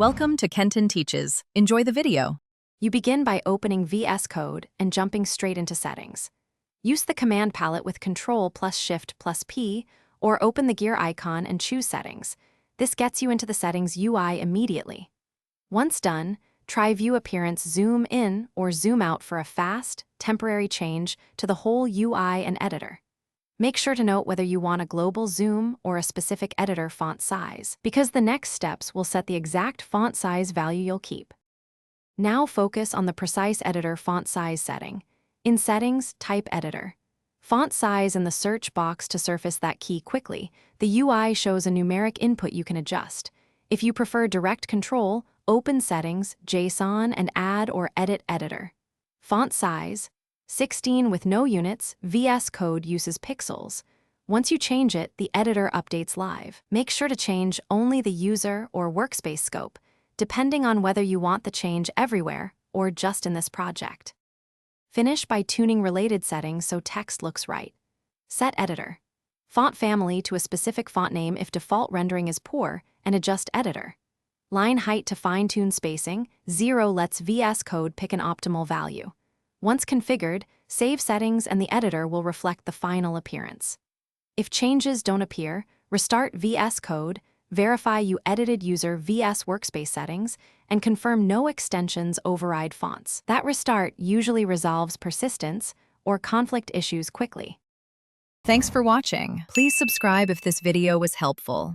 Welcome to Kenton Teaches. Enjoy the video. You begin by opening VS Code and jumping straight into settings. Use the command palette with Ctrl plus Shift plus P, or open the gear icon and choose Settings. This gets you into the settings UI immediately. Once done, try View Appearance Zoom In or Zoom Out for a fast, temporary change to the whole UI and editor. Make sure to note whether you want a global zoom or a specific editor font size, because the next steps will set the exact font size value you'll keep. Now focus on the precise editor font size setting. In Settings, type Editor. Font size in the search box to surface that key quickly. The UI shows a numeric input you can adjust. If you prefer direct control, open Settings, JSON, and Add or Edit Editor. Font size 16 with no units. VS Code uses pixels. Once you change it, the editor updates live. Make sure to change only the user or workspace scope, depending on whether you want the change everywhere or just in this project. Finish by tuning related settings so text looks right. Set editor. Font family to a specific font name if default rendering is poor, and adjust editor. Line height to fine-tune spacing. 0 lets VS Code pick an optimal value. Once configured, save settings and the editor will reflect the final appearance. If changes don't appear, restart VS Code, verify you edited user VS workspace settings, and confirm no extensions override fonts. That restart usually resolves persistence or conflict issues quickly. Thanks for watching. Please subscribe if this video was helpful.